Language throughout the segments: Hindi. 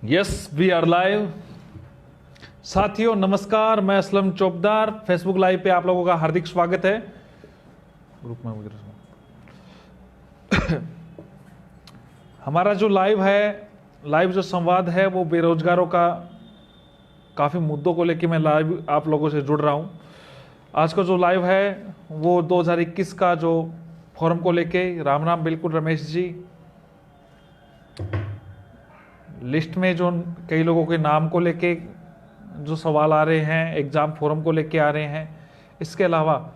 Yes we are live. साथियों नमस्कार, मैं असलम चौबदार। फेसबुक लाइव पे आप लोगों का हार्दिक स्वागत है। ग्रुप में हमारा जो लाइव जो संवाद है वो बेरोजगारों का काफ़ी मुद्दों को लेकर मैं लाइव आप लोगों से जुड़ रहा हूँ। आज का जो लाइव है वो 2021 का जो फोरम को लेके। राम राम, बिल्कुल रमेश जी। लिस्ट में जो कई लोगों के नाम को लेके जो सवाल आ रहे हैं, एग्ज़ाम फोरम को लेके आ रहे हैं। इसके अलावा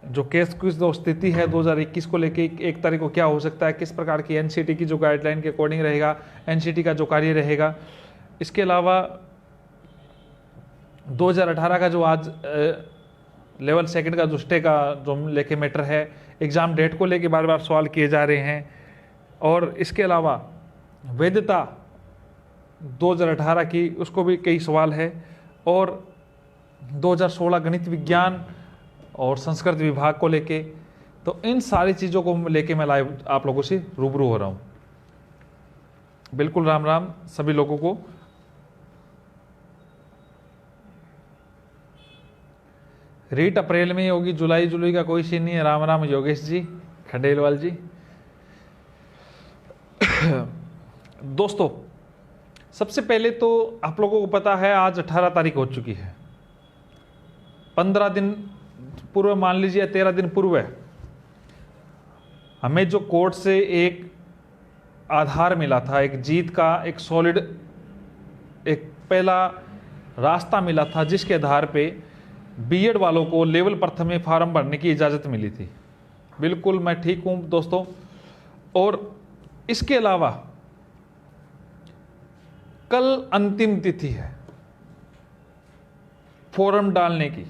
जो केस की जो स्थिति है 2021 को लेके, 1 तारीख को क्या हो सकता है, किस प्रकार की एनसीटी की जो गाइडलाइन के अकॉर्डिंग रहेगा, एनसीटी का जो कार्य रहेगा। इसके अलावा 2018 का जो आज लेवल सेकंड का जो स्टे का जो लेके मैटर है, एग्ज़ाम डेट को लेके बार बार सवाल किए जा रहे हैं। और इसके अलावा वैधता 2018 की, उसको भी कई सवाल है। और 2016 गणित विज्ञान और संस्कृत विभाग को लेके। तो इन सारी चीज़ों को लेके मैं लाइव आप लोगों से रूबरू हो रहा हूँ। बिल्कुल राम राम सभी लोगों को। रीट अप्रैल में होगी, जुलाई का कोई सीन नहीं है। राम राम योगेश जी, खंडेलवाल जी। दोस्तों सबसे पहले तो आप लोगों को पता है आज 18 तारीख हो चुकी है। 15 दिन पूर्व, मान लीजिए 13 दिन पूर्व, हमें जो कोर्ट से एक आधार मिला था, एक जीत का एक सॉलिड एक पहला रास्ता मिला था, जिसके आधार पे बीएड वालों को लेवल प्रथम में फार्म भरने की इजाज़त मिली थी। बिल्कुल मैं ठीक हूँ दोस्तों। और इसके अलावा कल अंतिम तिथि है फॉर्म डालने की।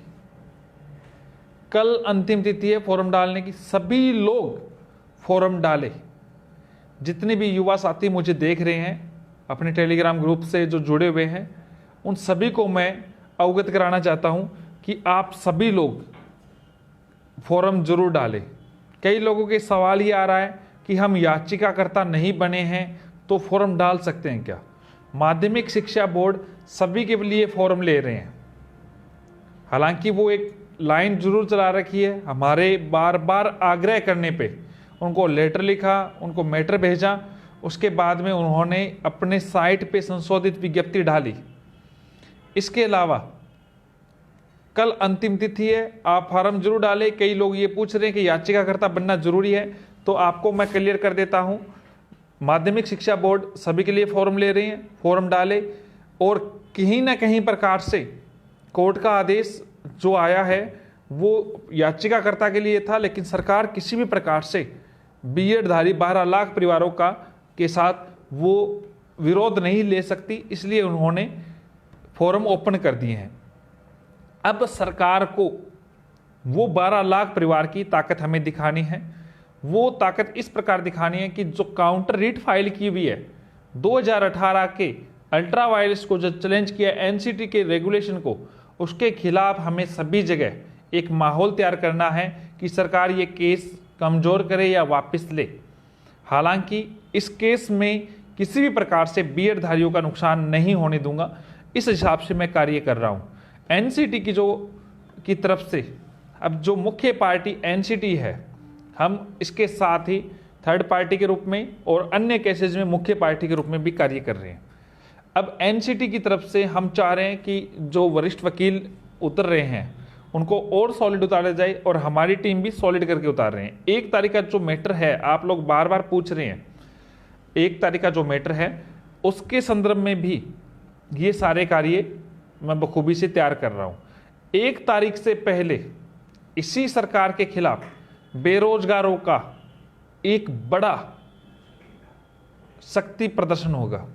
कल अंतिम तिथि है फॉर्म डालने की। सभी लोग फॉर्म डालें। जितने भी युवा साथी मुझे देख रहे हैं अपने टेलीग्राम ग्रुप से जो जुड़े हुए हैं, उन सभी को मैं अवगत कराना चाहता हूं कि आप सभी लोग फॉर्म जरूर डालें। कई लोगों के सवाल ये आ रहा है कि हम याचिकाकर्ता नहीं बने हैं तो फॉर्म डाल सकते हैं क्या। माध्यमिक शिक्षा बोर्ड सभी के लिए फॉर्म ले रहे हैं। हालांकि वो एक लाइन जरूर चला रखी है, हमारे बार बार आग्रह करने पे उनको लेटर लिखा, उनको मैटर भेजा, उसके बाद में उन्होंने अपने साइट पे संशोधित विज्ञप्ति डाली। इसके अलावा कल अंतिम तिथि है, आप फॉर्म जरूर डालें। कई लोग ये पूछ रहे हैं कि याचिकाकर्ता बनना जरूरी है, तो आपको मैं क्लियर कर देता हूं। माध्यमिक शिक्षा बोर्ड सभी के लिए फॉर्म ले रहे हैं, फॉर्म डालें। और कहीं ना कहीं प्रकार से कोर्ट का आदेश जो आया है वो याचिकाकर्ता के लिए था, लेकिन सरकार किसी भी प्रकार से बीएड धारी 12 लाख परिवारों का के साथ वो विरोध नहीं ले सकती, इसलिए उन्होंने फॉर्म ओपन कर दिए हैं। अब सरकार को वो 12 लाख परिवार की ताकत हमें दिखानी है। वो ताकत इस प्रकार दिखानी है कि जो काउंटर रीट फाइल की हुई है 2018 के अल्ट्रा वायरस को जो चैलेंज किया एनसीटी के रेगुलेशन को, उसके खिलाफ हमें सभी जगह एक माहौल तैयार करना है कि सरकार ये केस कमजोर करे या वापस ले। हालांकि इस केस में किसी भी प्रकार से बीएड धारियों का नुकसान नहीं होने दूंगा, इस हिसाब से मैं कार्य कर रहा हूँ। एनसीटी की तरफ से अब जो मुख्य पार्टी एनसीटी है, हम इसके साथ ही थर्ड पार्टी के रूप में और अन्य केसेज में मुख्य पार्टी के रूप में भी कार्य कर रहे हैं। अब एनसीटी की तरफ से हम चाह रहे हैं कि जो वरिष्ठ वकील उतर रहे हैं उनको और सॉलिड उतारा जाए, और हमारी टीम भी सॉलिड करके उतार रहे हैं। 1 तारीख का जो मैटर है, आप लोग बार बार पूछ रहे हैं, 1 तारीख का जो मैटर है उसके संदर्भ में भी ये सारे कार्य मैं बखूबी से तैयार कर रहा हूँ। 1 तारीख से पहले इसी सरकार के खिलाफ बेरोजगारों का एक बड़ा शक्ति प्रदर्शन होगा।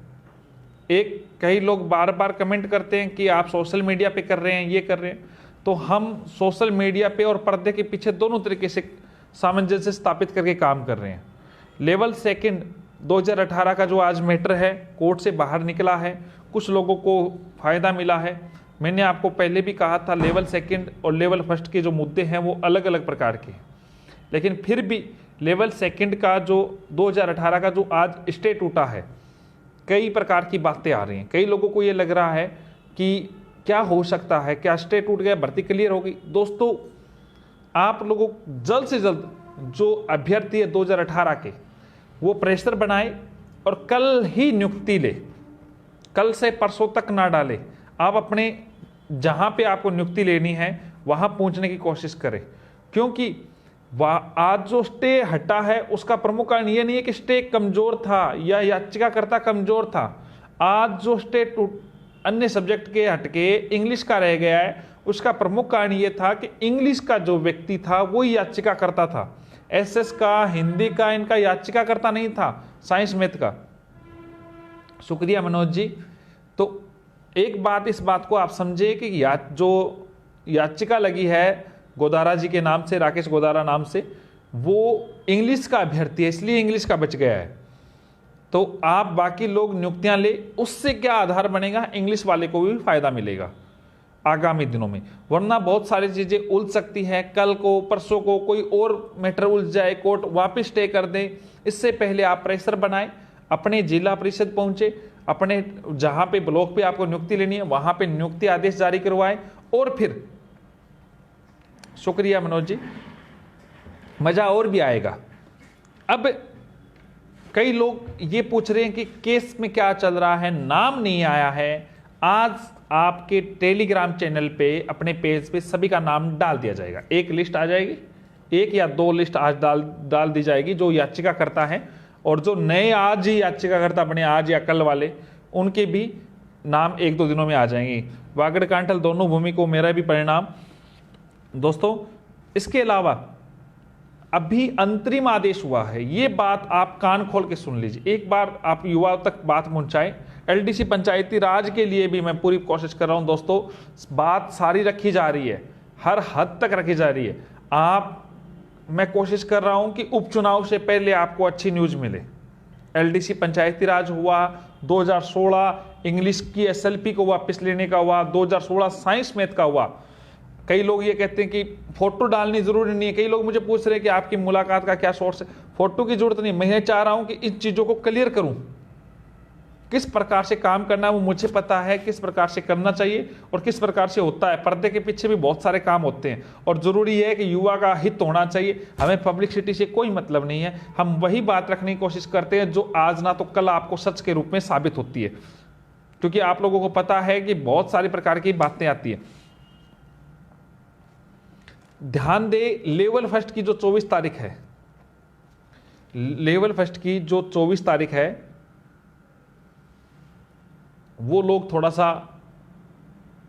कई लोग बार बार कमेंट करते हैं कि आप सोशल मीडिया पे कर रहे हैं, ये कर रहे हैं, तो हम सोशल मीडिया पे और पर्दे के पीछे दोनों तरीके से सामंजस्य स्थापित करके काम कर रहे हैं। लेवल सेकंड 2018 का जो आज मैटर है कोर्ट से बाहर निकला है, कुछ लोगों को फायदा मिला है। मैंने आपको पहले भी कहा था लेवल सेकंड और लेवल फर्स्ट के जो मुद्दे हैं वो अलग अलग प्रकार के हैं, लेकिन फिर भी लेवल सेकंड का जो 2018 का जो आज स्टे टूटा है, कई प्रकार की बातें आ रही हैं। कई लोगों को ये लग रहा है कि क्या हो सकता है, क्या स्टे टूट गया, भर्ती क्लियर हो गई। दोस्तों, आप लोगों जल्द से जल्द जो अभ्यर्थी है 2018 के, वो प्रेशर बनाए और कल ही नियुक्ति ले, कल से परसों तक ना डाले। आप अपने जहां पे आपको नियुक्ति लेनी है वहां पहुंचने की कोशिश करें, क्योंकि आज जो स्टे हटा है उसका प्रमुख कारण यह नहीं है कि स्टे कमजोर था या याचिकाकर्ता कमजोर था। आज जो स्टे अन्य सब्जेक्ट के हटके इंग्लिश का रह गया है, उसका प्रमुख कारण यह था कि इंग्लिश का जो व्यक्ति था वो याचिकाकर्ता था। एसएस का, हिंदी का, इनका याचिकाकर्ता नहीं था, साइंस मैथ का। शुक्रिया मनोज जी। तो एक बात, इस बात को आप समझे कि जो याचिका लगी है गोदारा जी के नाम से, राकेश गोदारा नाम से, वो इंग्लिश का अभ्यर्थी है, इसलिए इंग्लिश का बच गया है। तो आप बाकी लोग नियुक्तियां ले, उससे क्या आधार बनेगा, इंग्लिश वाले को भी फायदा मिलेगा आगामी दिनों में। वरना बहुत सारी चीजें उलझ सकती हैं, कल को परसों को कोई और मैटर उलझ जाए, कोर्ट वापस स्टे कर दे। इससे पहले आप प्रेशर बनाए, अपने जिला परिषद पहुंचे, अपने जहां पे ब्लॉक पे आपको नियुक्ति लेनी है वहां पे नियुक्ति आदेश जारी करवाए, और फिर शुक्रिया मनोज जी, मजा और भी आएगा। अब कई लोग ये पूछ रहे हैं कि केस में क्या चल रहा है, नाम नहीं आया है। आज आपके टेलीग्राम चैनल पे, अपने पेज पे सभी का नाम डाल दिया जाएगा। एक लिस्ट आ जाएगी, 1 या 2 लिस्ट आज डाल दी जाएगी जो याचिका करता है, और जो नए आज ही याचिका करता अपने आज या कल वाले, उनके भी नाम 1-2 दिनों में आ जाएंगे। वागड़ कांठल दोनों भूमि को मेरा भी परिणाम। दोस्तों, इसके अलावा अभी अंतरिम आदेश हुआ है, ये बात आप कान खोल के सुन लीजिए। एक बार आप युवाओं तक बात पहुंचाएं। एलडीसी पंचायती राज के लिए भी मैं पूरी कोशिश कर रहा हूं। दोस्तों, बात सारी रखी जा रही है, हर हद तक रखी जा रही है। मैं कोशिश कर रहा हूं कि उपचुनाव से पहले आपको अच्छी न्यूज मिले। एलडीसी पंचायती राज हुआ, 2016 इंग्लिश की एसएलपी को वापस लेने का हुआ, 2016 साइंस मैथ का हुआ। कई लोग ये कहते हैं कि फोटो डालनी जरूरी नहीं है। कई लोग मुझे पूछ रहे हैं कि आपकी मुलाकात का क्या सोर्स है। फोटो की जरूरत नहीं, मैं चाह रहा हूं कि इन चीजों को क्लियर करूं। किस प्रकार से काम करना है वो मुझे पता है, किस प्रकार से करना चाहिए और किस प्रकार से होता है। पर्दे के पीछे भी बहुत सारे काम होते हैं, और जरूरी है कि युवा का हित होना चाहिए। हमें पब्लिसिटी से कोई मतलब नहीं है, हम वही बात रखने की कोशिश करते हैं जो आज ना तो कल आपको सच के रूप में साबित होती है। क्योंकि आप लोगों को पता है कि बहुत सारी प्रकार की बातें आती हैं। ध्यान दे, लेवल फर्स्ट की जो 24 तारीख है, लेवल फर्स्ट की जो 24 तारीख है, वो लोग थोड़ा सा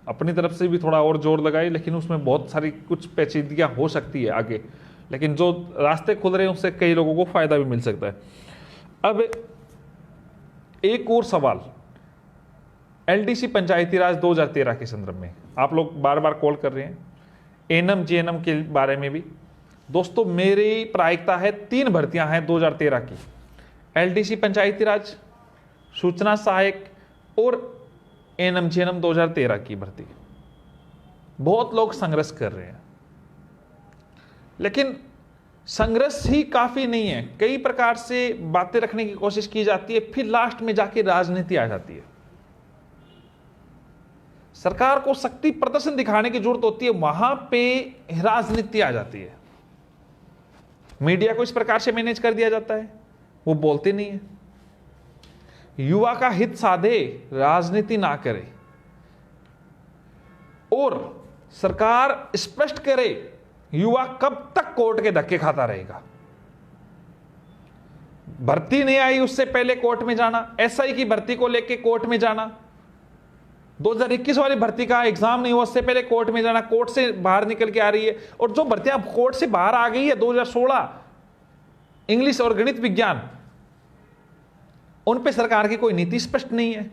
अपनी तरफ से भी थोड़ा और जोर लगाए, लेकिन उसमें बहुत सारी कुछ पेचीदगियां हो सकती है आगे। लेकिन जो रास्ते खुल रहे हैं उससे कई लोगों को फायदा भी मिल सकता है। अब एक और सवाल, एलडीसी पंचायती राज 2013 के संदर्भ में आप लोग बार बार कॉल कर रहे हैं, एनएम जीएनएम के बारे में भी। दोस्तों, मेरी प्रायिकता है 3 भर्तियां हैं 2013 की, एलडीसी पंचायती राज, सूचना सहायक और एनएम जीएनएम 2013 की भर्ती। बहुत लोग संघर्ष कर रहे हैं, लेकिन संघर्ष ही काफी नहीं है। कई प्रकार से बातें रखने की कोशिश की जाती है, फिर लास्ट में जाके राजनीति आ जाती है। सरकार को शक्ति प्रदर्शन दिखाने की जरूरत होती है, वहां पे राजनीति आ जाती है। मीडिया को इस प्रकार से मैनेज कर दिया जाता है, वो बोलते नहीं है। युवा का हित साधे, राजनीति ना करे, और सरकार स्पष्ट करे युवा कब तक कोर्ट के धक्के खाता रहेगा। भर्ती नहीं आई उससे पहले कोर्ट में जाना, एसआई की भर्ती को लेके कोर्ट में जाना, 2021 वाली भर्ती का एग्जाम नहीं हुआ उससे पहले कोर्ट में जाना, कोर्ट से बाहर निकल के आ रही है। और जो भर्तियां कोर्ट से बाहर आ गई है 2016 इंग्लिश और गणित विज्ञान, उन पे सरकार की कोई नीति स्पष्ट नहीं है।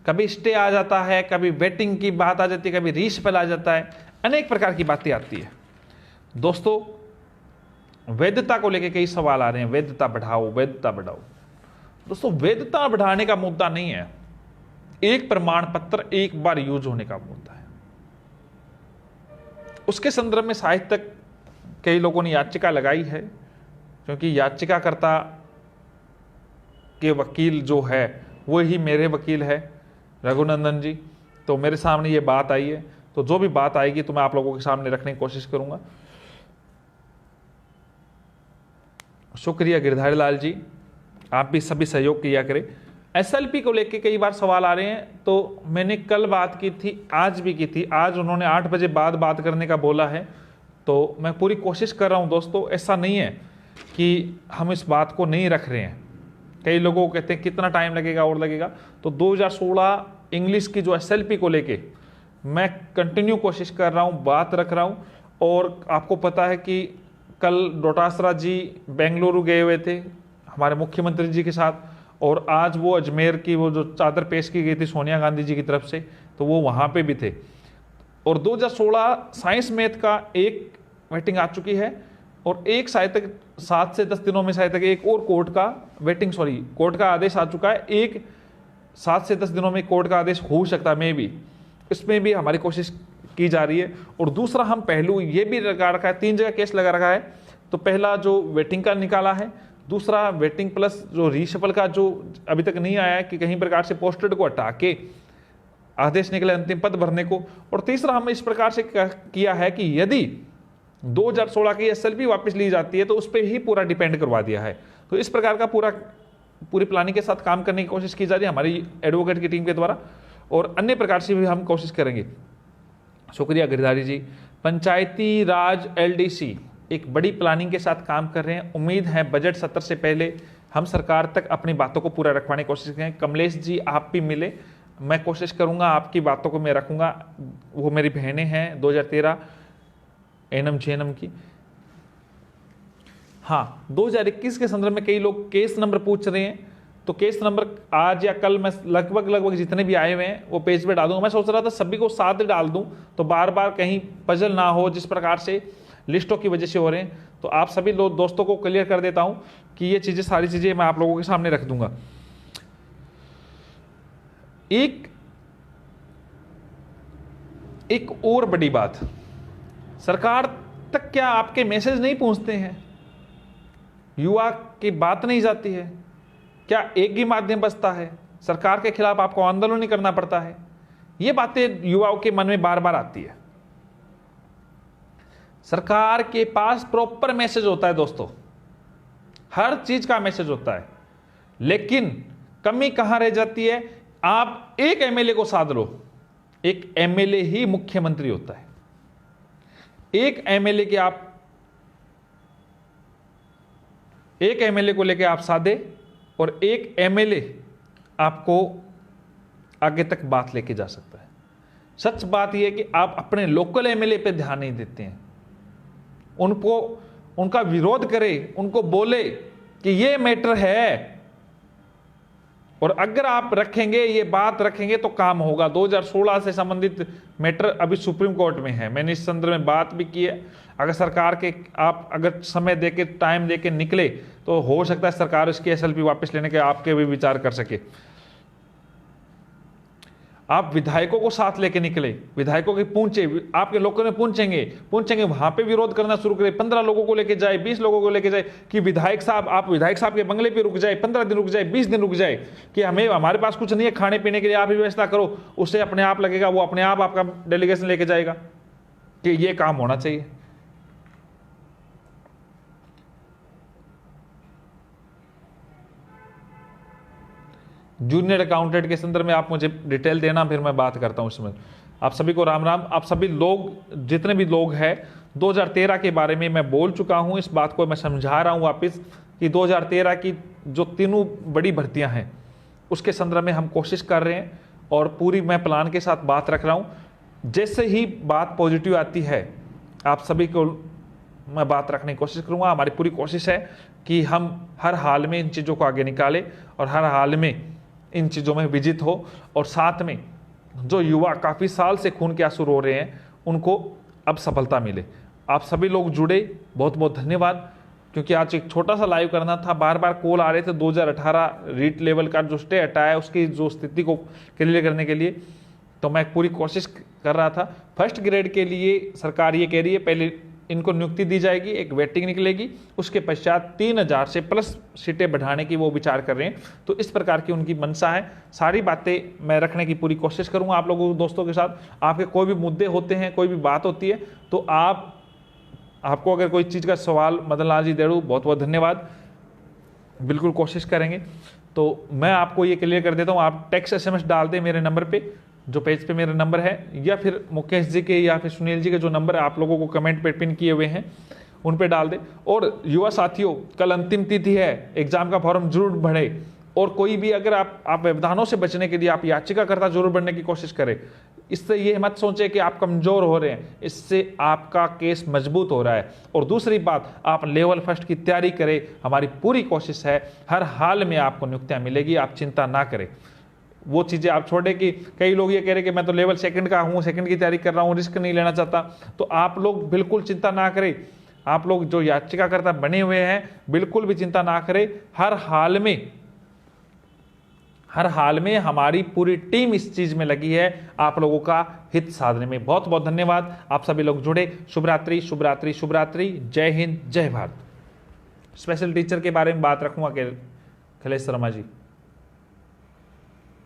कभी स्टे आ जाता है, कभी वेटिंग की बात आ जाती है, कभी रीशफल आ जाता है, अनेक प्रकार की बातें आती है। दोस्तों, वैधता को लेकर कई सवाल आ रहे हैं, वैधता बढ़ाओ, वैधता बढ़ाओ। दोस्तों, वैधता बढ़ाने का मुद्दा नहीं है, एक प्रमाण पत्र एक बार यूज होने का मुद्दा है। उसके संदर्भ में साहित्य तक कई लोगों ने याचिका लगाई है, क्योंकि याचिकाकर्ता के वकील जो है वो ही मेरे वकील है रघुनंदन जी। तो मेरे सामने ये बात आई है, तो जो भी बात आएगी तो मैं आप लोगों के सामने रखने की कोशिश करूंगा। शुक्रिया गिरधारी लाल जी, आप भी सभी सहयोग किया करें। एसएलपी को लेके कई बार सवाल आ रहे हैं, तो मैंने कल बात की थी, आज भी की थी। आज उन्होंने 8 बजे बाद बात करने का बोला है, तो मैं पूरी कोशिश कर रहा हूं दोस्तों। ऐसा नहीं है कि हम इस बात को नहीं रख रहे हैं। कई लोगों को कहते हैं कितना टाइम लगेगा और लगेगा, तो 2016 इंग्लिश की जो एसएलपी को लेके मैं कंटिन्यू कोशिश कर रहा हूं, बात रख रहा हूं। और आपको पता है कि कल डोटासरा जी बेंगलुरु गए हुए थे हमारे मुख्यमंत्री जी के साथ, और आज वो अजमेर की वो जो चादर पेश की गई थी सोनिया गांधी जी की तरफ से, तो वो वहाँ पे भी थे। और 2016 साइंस मैथ का एक वेटिंग आ चुकी है, और एक शायद तक 7 से 10 दिनों में शायद तक एक और कोर्ट का आदेश आ चुका है। एक 7 से 10 दिनों में कोर्ट का आदेश हो सकता है, मे भी इसमें भी हमारी कोशिश की जा रही है। और दूसरा हम पहलू ये भी लगा रखा है, 3 जगह केस लगा रखा है। तो पहला जो वेटिंग का निकाला है, दूसरा वेटिंग प्लस जो रीशफल का जो अभी तक नहीं आया है कि कहीं प्रकार से पोस्टेड को हटा के आदेश निकले अंतिम पद भरने को, और तीसरा हम इस प्रकार से किया है कि यदि 2016 की एसएलपी वापस ली जाती है तो उस पर ही पूरा डिपेंड करवा दिया है। तो इस प्रकार का पूरी प्लानिंग के साथ काम करने की कोशिश की जा रही है हमारी एडवोकेट की टीम के द्वारा, और अन्य प्रकार से भी हम कोशिश करेंगे। शुक्रिया गिरधारी जी। पंचायती राज एलडीसी एक बड़ी प्लानिंग के साथ काम कर रहे हैं। उम्मीद है बजट सत्र से पहले हम सरकार तक अपनी बातों को पूरा रखवाने की कोशिश करें। कमलेश जी आप भी मिले, मैं कोशिश करूंगा आपकी बातों को मैं रखूंगा। वो मेरी बहनें हैं 2013 एनएम जेएनएम की। हाँ, 2021 के संदर्भ में कई लोग केस नंबर पूछ रहे हैं, तो केस नंबर आज या कल मैं लगभग जितने भी आए हुए हैं वो पेज पे डाल दूंगा। मैं सोच रहा था सभी को साथ डाल दूं तो बार बार कहीं पजल ना हो, जिस प्रकार से लिस्टों की वजह से हो रहे हैं। तो आप सभी दोस्तों को क्लियर कर देता हूं कि ये चीजें सारी चीजें मैं आप लोगों के सामने रख दूंगा। एक और बड़ी बात, सरकार तक क्या आपके मैसेज नहीं पहुंचते हैं? युवा की बात नहीं जाती है क्या? एक ही माध्यम बचता है? सरकार के खिलाफ आपको आंदोलन नहीं करना पड़ता है? ये बातें युवाओं के मन में बार बार आती है। सरकार के पास प्रॉपर मैसेज होता है दोस्तों, हर चीज का मैसेज होता है, लेकिन कमी कहां रह जाती है? आप एक एमएलए को साध लो, एक एमएलए ही मुख्यमंत्री होता है। एक एमएलए को लेके आप साधे और एक एमएलए आपको आगे तक बात लेके जा सकता है। सच बात यह है कि आप अपने लोकल एमएलए पे ध्यान नहीं देते हैं। उनका विरोध करें, उनको बोले कि ये मैटर है, और अगर आप रखेंगे, ये बात रखेंगे तो काम होगा। 2016 से संबंधित मैटर अभी सुप्रीम कोर्ट में है, मैंने इस संदर्भ में बात भी की है। अगर सरकार के आप अगर समय देके टाइम देके निकले तो हो सकता है सरकार इसकी एसएलपी वापस लेने के आपके भी विचार कर सके। आप विधायकों को साथ लेके निकले, विधायकों के पूछे, आपके लोगों ने पूछेंगे वहां पे विरोध करना शुरू करे। 15 लोगों को लेके जाए, 20 लोगों को लेके जाए कि विधायक साहब, आप विधायक साहब के बंगले पे रुक जाए, 15 दिन रुक जाए, 20 दिन रुक जाए, कि हमारे पास कुछ नहीं है खाने पीने के लिए, आप ही व्यवस्था करो। उससे अपने आप लगेगा, वो अपने आप आपका डेलीगेशन लेके जाएगा कि ये काम होना चाहिए। जूनियर अकाउंटेंट के संदर्भ में आप मुझे डिटेल देना, फिर मैं बात करता हूं इसमें। आप सभी को राम राम। आप सभी लोग, जितने भी लोग हैं, 2013 के बारे में मैं बोल चुका हूं। इस बात को मैं समझा रहा हूं वापस कि 2013 की जो तीनों बड़ी भर्तियां हैं उसके संदर्भ में हम कोशिश कर रहे हैं, और पूरी मैं प्लान के साथ बात रख रहा हूं। जैसे ही बात पॉजिटिव आती है आप सभी को मैं बात रखने की कोशिश करूंगा। हमारी पूरी कोशिश है कि हम हर हाल में इन चीज़ों को आगे निकालें और हर हाल में इन चीज़ों में विजित हो, और साथ में जो युवा काफ़ी साल से खून के आंसू रो रहे हैं उनको अब सफलता मिले। आप सभी लोग जुड़े, बहुत बहुत धन्यवाद। क्योंकि आज एक छोटा सा लाइव करना था, बार बार कॉल आ रहे थे 2018 रीट लेवल का जो स्टे हटाया उसकी जो स्थिति को क्लियर करने के लिए, तो मैं पूरी कोशिश कर रहा था। फर्स्ट ग्रेड के लिए सरकार ये कह रही है पहले इनको नियुक्ति दी जाएगी, एक वेटिंग निकलेगी, उसके पश्चात 3000 से प्लस सीटें बढ़ाने की वो विचार कर रहे हैं। तो इस प्रकार की उनकी मंशा है। सारी बातें मैं रखने की पूरी कोशिश करूंगा आप लोगों दोस्तों के साथ। आपके कोई भी मुद्दे होते हैं, कोई भी बात होती है, तो आपको अगर कोई चीज़ का सवाल मदन लाल जी देड़ू, बहुत बहुत धन्यवाद, बिल्कुल कोशिश करेंगे। तो मैं आपको ये क्लियर कर देता हूँ, आप टेक्स्ट SMS डाल दें मेरे नंबर पे, जो पेज पे मेरा नंबर है, या फिर मुकेश जी के या फिर सुनील जी के जो नंबर आप लोगों को कमेंट पे पिन किए हुए हैं उन पे डाल दें। और युवा साथियों, कल अंतिम तिथि है, एग्जाम का फॉर्म जरूर भरे। और कोई भी अगर आप व्यवधानों से बचने के लिए आप याचिकाकर्ता जरूर बनने की कोशिश करें। इससे ये मत सोचें कि आप कमजोर हो रहे हैं, इससे आपका केस मजबूत हो रहा है। और दूसरी बात, आप लेवल फर्स्ट की तैयारी करें, हमारी पूरी कोशिश है, हर हाल में आपको नियुक्तियां मिलेगी, आप चिंता ना करें। वो चीज़ें आप छोड़े कि कई लोग ये कह रहे कि मैं तो लेवल सेकंड का हूँ, सेकंड की तैयारी कर रहा हूँ, रिस्क नहीं लेना चाहता, तो आप लोग बिल्कुल चिंता ना करें। आप लोग जो याचिकाकर्ता बने हुए हैं, बिल्कुल भी चिंता ना करें। हर हाल में हमारी पूरी टीम इस चीज में लगी है आप लोगों का हित साधने में। बहुत बहुत धन्यवाद, आप सभी लोग जुड़े। शुभ रात्रि, शुभ रात्रि, शुभ रात्रि। जय हिंद, जय भारत। स्पेशल टीचर के बारे में बात रखूंगा खिलेश शर्मा जी।